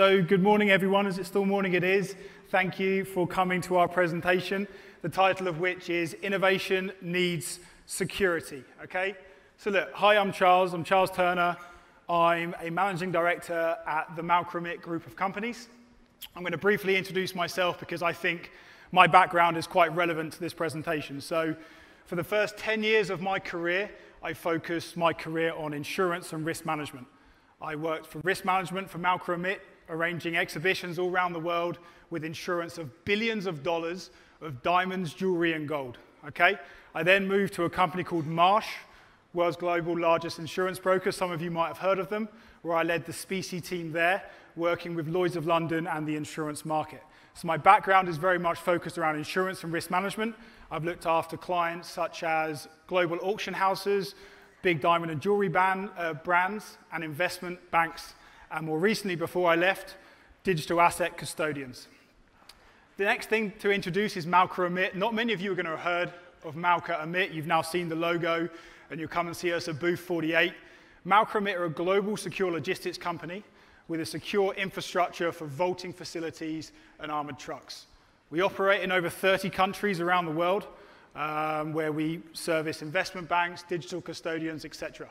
So good morning, everyone. Is it still morning? It is. Thank you for coming to our presentation, the title of which is Innovation Needs Security. Okay? So look, hi, I'm Charles Turner. I'm a managing director at the Malca-Amit Group of companies. I'm going to briefly introduce myself because I think my background is quite relevant to this presentation. So for the first 10 years of my career, I focused my career on insurance and risk management. I worked for risk management for Malca-Amit, arranging exhibitions all around the world with insurance of billions of dollars of diamonds, jewelry, and gold. Okay? I then moved to a company called Marsh, world's global largest insurance broker. Some of you might have heard of them, where I led the specie team there, working with Lloyd's of London and the insurance market. So my background is very much focused around insurance and risk management. I've looked after clients such as global auction houses, big diamond and jewelry brands, and investment banks, and more recently, before I left, digital asset custodians. The next thing to introduce is Malca-Amit. Not many of you are going to have heard of Malca-Amit. You've now seen the logo, and you'll come and see us at booth 48. Malca-Amit are a global secure logistics company with a secure infrastructure for vaulting facilities and armored trucks. We operate in over 30 countries around the world, where we service investment banks, digital custodians, etc.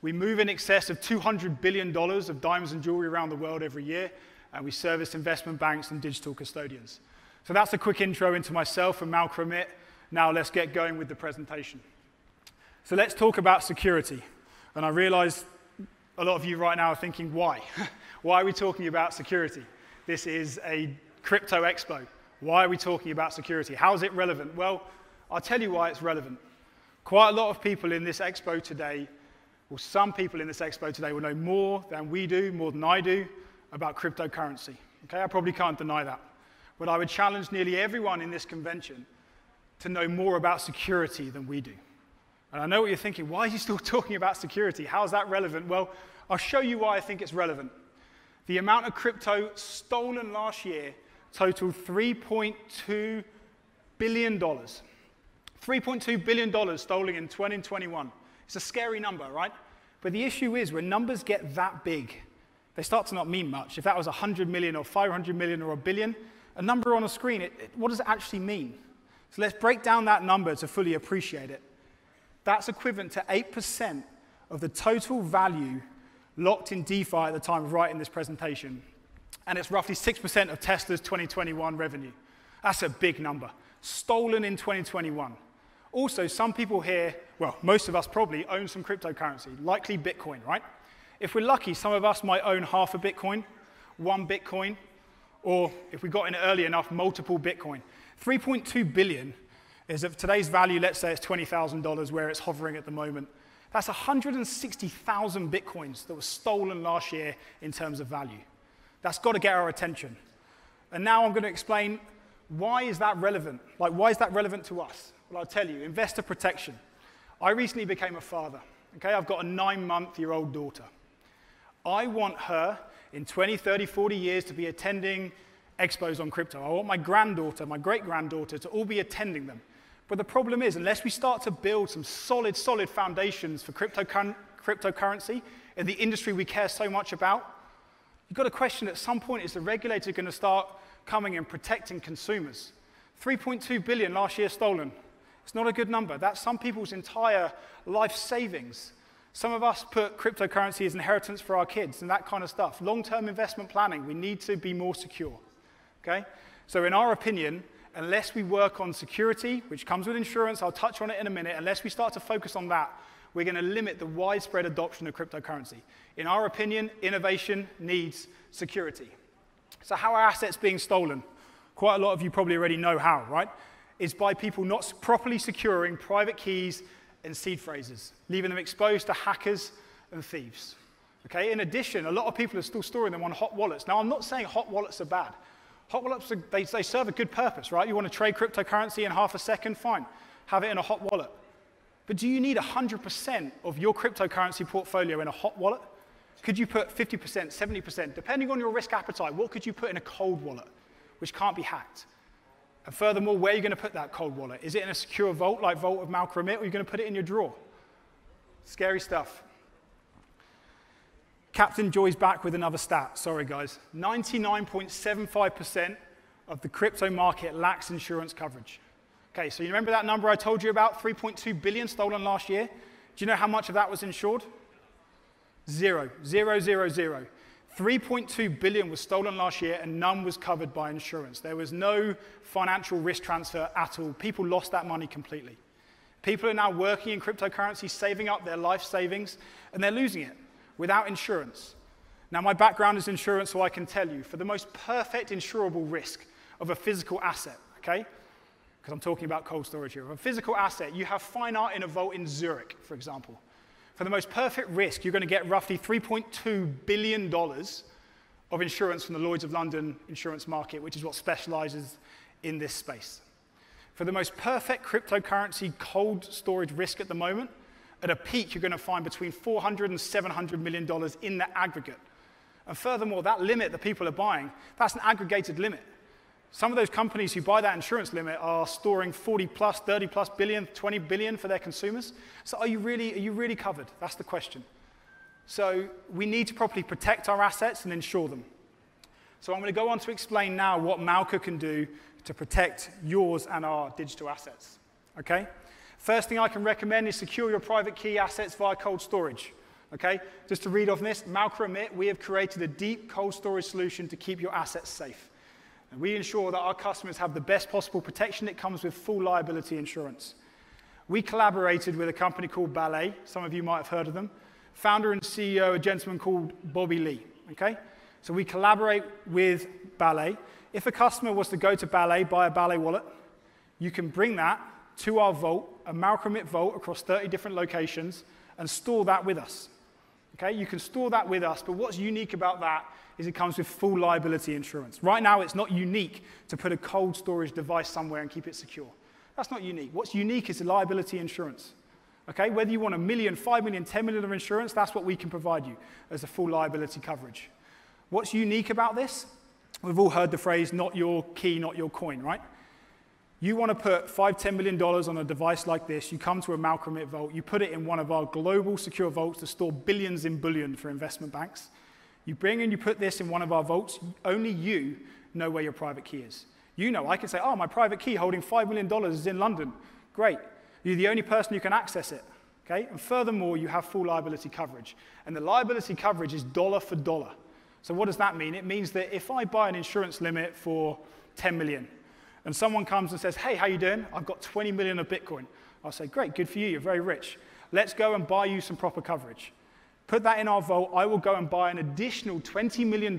We move in excess of $200 billion of diamonds and jewelry around the world every year, and we service investment banks and digital custodians. So that's a quick intro into myself and Malca-Amit. Now let's get going with the presentation. So let's talk about security. And I realize a lot of you right now are thinking, why? Why are we talking about security? This is a crypto expo. Why are we talking about security? How is it relevant? Well, I'll tell you why it's relevant. Quite a lot of people in this expo today, or some people in this expo today, will know more than we do, more than I do, about cryptocurrency. Okay, I probably can't deny that. But I would challenge nearly everyone in this convention to know more about security than we do. And I know what you're thinking, why are you still talking about security? How is that relevant? Well, I'll show you why I think it's relevant. The amount of crypto stolen last year totaled $3.2 billion. $3.2 billion stolen in 2021. It's a scary number, right? But the issue is, when numbers get that big, they start to not mean much. If that was 100 million or 500 million or a billion, a number on a screen, what does it actually mean? So let's break down that number to fully appreciate it. That's equivalent to 8% of the total value locked in DeFi at the time of writing this presentation. And it's roughly 6% of Tesla's 2021 revenue. That's a big number. Stolen in 2021. Also, some people here, well, most of us probably own some cryptocurrency, likely Bitcoin, right? If we're lucky, some of us might own half a Bitcoin, 1 Bitcoin, or if we got in early enough, multiple Bitcoin. 3.2 billion is of today's value, let's say it's $20,000 where it's hovering at the moment. That's 160,000 Bitcoins that were stolen last year in terms of value. That's got to get our attention. And now I'm going to explain, why is that relevant? Like, why is that relevant to us? Well, I'll tell you, investor protection. I recently became a father. Okay, I've got a 9-month-old daughter. I want her in 20, 30, 40 years to be attending expos on crypto. I want my granddaughter, my great-granddaughter to all be attending them. But the problem is, unless we start to build some solid foundations for cryptocurrency in the industry we care so much about, you've got to question at some point, is the regulator going to start coming and protecting consumers? 3.2 billion last year stolen. It's not a good number. That's some people's entire life savings. Some of us put cryptocurrency as inheritance for our kids and that kind of stuff. Long-term investment planning, we need to be more secure. Okay? So in our opinion, unless we work on security, which comes with insurance, I'll touch on it in a minute, unless we start to focus on that, we're going to limit the widespread adoption of cryptocurrency. In our opinion, innovation needs security. So how are assets being stolen? Quite a lot of you probably already know how, right? It's by people not properly securing private keys and seed phrases, leaving them exposed to hackers and thieves. Okay? In addition, a lot of people are still storing them on hot wallets. Now, I'm not saying hot wallets are bad. Hot wallets, they serve a good purpose, right? You want to trade cryptocurrency in half a second? Fine. Have it in a hot wallet. But do you need 100% of your cryptocurrency portfolio in a hot wallet? Could you put 50%, 70%? Depending on your risk appetite, what could you put in a cold wallet, which can't be hacked? And furthermore, where are you going to put that cold wallet? Is it in a secure vault, like Vault of Malca-Amit, or are you going to put it in your drawer? Scary stuff. Captain Joy's back with another stat. Sorry, guys. 99.75% of the crypto market lacks insurance coverage. Okay, so you remember that number I told you about, 3.2 billion stolen last year? Do you know how much of that was insured? Zero. 3.2 billion was stolen last year and none was covered by insurance. There was no financial risk transfer at all. People lost that money completely. People are now working in cryptocurrency, saving up their life savings, and they're losing it without insurance. Now, my background is insurance, so I can tell you, for the most perfect insurable risk of a physical asset, okay? Because I'm talking about cold storage here. Of a physical asset, you have fine art in a vault in Zurich, for example. For the most perfect risk, you're going to get roughly $3.2 billion of insurance from the Lloyd's of London insurance market, which is what specializes in this space. For the most perfect cryptocurrency cold storage risk at the moment, at a peak, you're going to find between $400 and $700 million in the aggregate. And furthermore, that limit that people are buying, that's an aggregated limit. Some of those companies who buy that insurance limit are storing 40 plus, 30 plus billion, 20 billion for their consumers. So are you really covered? That's the question. So we need to properly protect our assets and insure them. So I'm going to go on to explain now what Malca can do to protect yours and our digital assets. Okay? First thing I can recommend is secure your private key assets via cold storage. Okay? Just to read off this, Malca-Amit, we have created a deep cold storage solution to keep your assets safe. And we ensure that our customers have the best possible protection. It comes with full liability insurance. We collaborated with a company called Ballet. Some of you might have heard of them. Founder and CEO, a gentleman called Bobby Lee. Okay? So we collaborate with Ballet. If a customer was to go to Ballet, buy a Ballet wallet, you can bring that to our vault, a Malca-Amit vault across 30 different locations, and store that with us. Okay? You can store that with us, but what's unique about that is it comes with full liability insurance. Right now, it's not unique to put a cold storage device somewhere and keep it secure. That's not unique. What's unique is the liability insurance. Okay? Whether you want $1 million, $5 million, $10 million of insurance, that's what we can provide you as a full liability coverage. What's unique about this? We've all heard the phrase, not your key, not your coin, right? You want to put $5, $10 million on a device like this, you come to a Malca-Amit vault, you put it in one of our global secure vaults to store billions in bullion for investment banks. You bring and you put this in one of our vaults, only you know where your private key is. You know, I can say, oh, my private key holding $5 million is in London. Great. You're the only person who can access it. Okay? And furthermore, you have full liability coverage. And the liability coverage is dollar for dollar. So what does that mean? It means that if I buy an insurance limit for 10 million, and someone comes and says, hey, how you doing? I've got 20 million of Bitcoin. I'll say, great, good for you, you're very rich. Let's go and buy you some proper coverage. Put that in our vault. I will go and buy an additional $20 million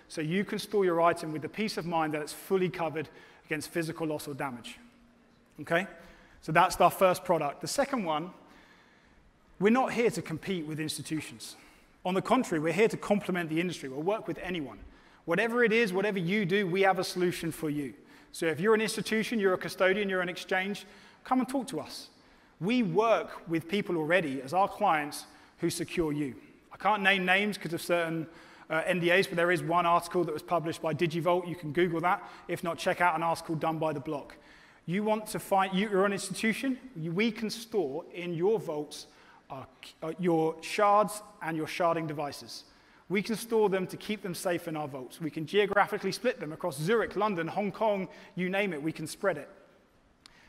so you can store your item with the peace of mind that it's fully covered against physical loss or damage. Okay? So that's our first product. The second one, we're not here to compete with institutions. On the contrary, we're here to complement the industry. We'll work with anyone. Whatever it is, whatever you do, we have a solution for you. So if you're an institution, you're a custodian, you're an exchange, come and talk to us. We work with people already as our clients who secure you. I can't name names because of certain NDAs, but there is one article that was published by DigiVault. You can Google that. If not, check out an article done by The Block. You want to find, you're an institution, we can store in your vaults your shards and your sharding devices. We can store them to keep them safe in our vaults. We can geographically split them across Zurich, London, Hong Kong, you name it, we can spread it.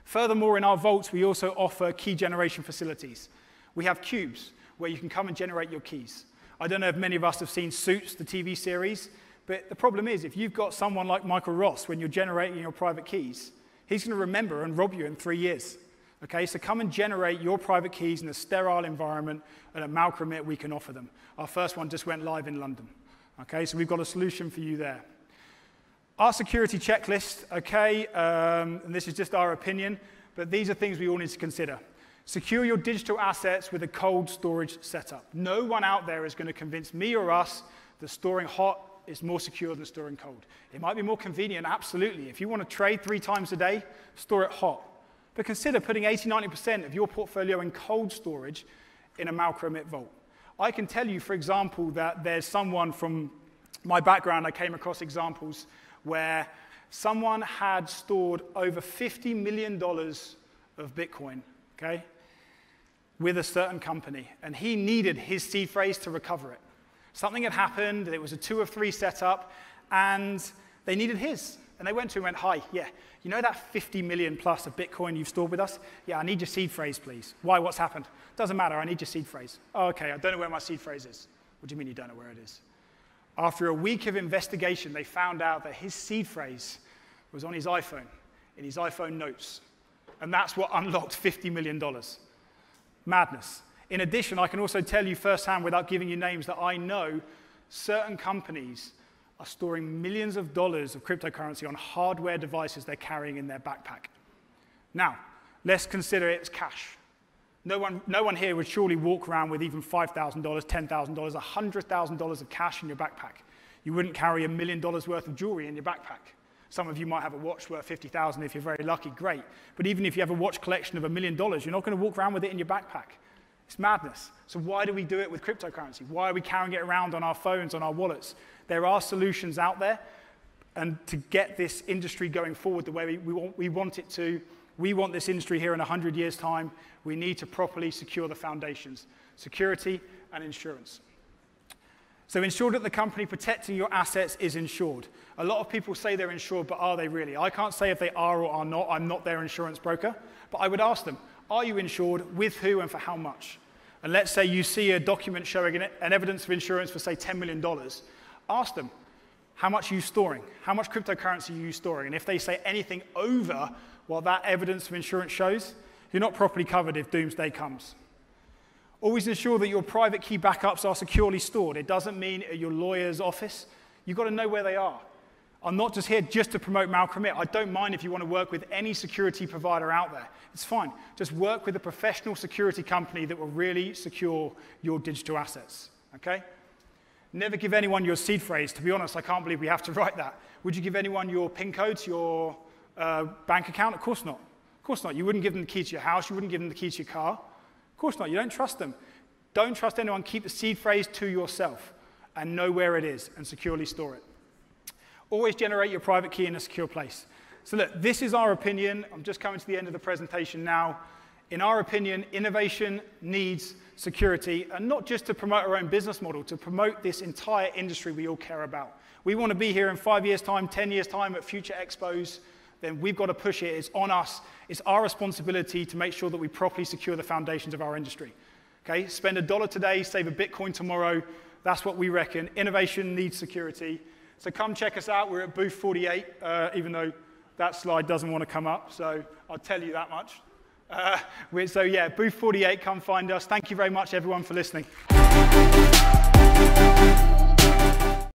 Furthermore, in our vaults, we also offer key generation facilities. We have cubes where you can come and generate your keys. I don't know if many of us have seen Suits, the TV series, but the problem is if you've got someone like Michael Ross when you're generating your private keys, he's going to remember and rob you in 3 years. Okay, so come and generate your private keys in a sterile environment, and at Malca-Amit we can offer them. Our first one just went live in London. Okay, so we've got a solution for you there. Our security checklist, okay, and this is just our opinion, but these are things we all need to consider. Secure your digital assets with a cold storage setup. No one out there is going to convince me or us that storing hot is more secure than storing cold. It might be more convenient, absolutely. If you want to trade 3 times a day, store it hot. But consider putting 80–90% of your portfolio in cold storage in a Malca-Amit vault. I can tell you, for example, that there's someone from my background, I came across examples where someone had stored over $50 million of Bitcoin, okay, with a certain company, and he needed his seed phrase to recover it. Something had happened, it was a 2 of 3 setup, and they needed his. And they went to him and went, hi, yeah, you know that 50 million plus of Bitcoin you've stored with us? Yeah, I need your seed phrase, please. Why, what's happened? Doesn't matter, I need your seed phrase. Oh, okay, I don't know where my seed phrase is. What do you mean you don't know where it is? After a week of investigation, they found out that his seed phrase was on his iPhone, in his iPhone notes. And that's what unlocked $50 million. Madness. In addition, I can also tell you firsthand, without giving you names, that I know certain companies are storing millions of dollars of cryptocurrency on hardware devices they're carrying in their backpack. Now, let's consider it as cash. No one here would surely walk around with even $5,000, $10,000, $100,000 of cash in your backpack. You wouldn't carry $1 million worth of jewelry in your backpack. Some of you might have a watch worth $50,000 if you're very lucky, great. But even if you have a watch collection of $1 million, you're not going to walk around with it in your backpack. It's madness. So why do we do it with cryptocurrency? Why are we carrying it around on our phones, on our wallets? There are solutions out there, and to get this industry going forward the way we want it to, we want this industry here in 100 years' time, we need to properly secure the foundations, security and insurance. So ensure that the company protecting your assets is insured. A lot of people say they're insured, but are they really? I can't say if they are or are not. I'm not their insurance broker. But I would ask them, are you insured, with who, and for how much? And let's say you see a document showing an evidence of insurance for, say, $10 million. Ask them, how much are you storing? How much cryptocurrency are you storing? And if they say anything over what that evidence of insurance shows, you're not properly covered if doomsday comes. Always ensure that your private key backups are securely stored. It doesn't mean at your lawyer's office. You've got to know where they are. I'm not just here just to promote Malca-Amit. I don't mind if you want to work with any security provider out there. It's fine. Just work with a professional security company that will really secure your digital assets, okay? Never give anyone your seed phrase. To be honest, I can't believe we have to write that. Would you give anyone your PIN code to your bank account? Of course not. Of course not. You wouldn't give them the key to your house. You wouldn't give them the key to your car. Of course not. You don't trust them. Don't trust anyone. Keep the seed phrase to yourself and know where it is and securely store it. Always generate your private key in a secure place. So look, this is our opinion. I'm just coming to the end of the presentation now. In our opinion, innovation needs security, and not just to promote our own business model, to promote this entire industry we all care about. We want to be here in 5 years' time, 10 years' time at future expos, then we've got to push it. It's on us. It's our responsibility to make sure that we properly secure the foundations of our industry. Okay? Spend $1 today, save a Bitcoin tomorrow. That's what we reckon. Innovation needs security. So come check us out. We're at booth 48, even though that slide doesn't want to come up, so I'll tell you that much. So yeah, booth 48, come find us. Thank you very much, everyone, for listening.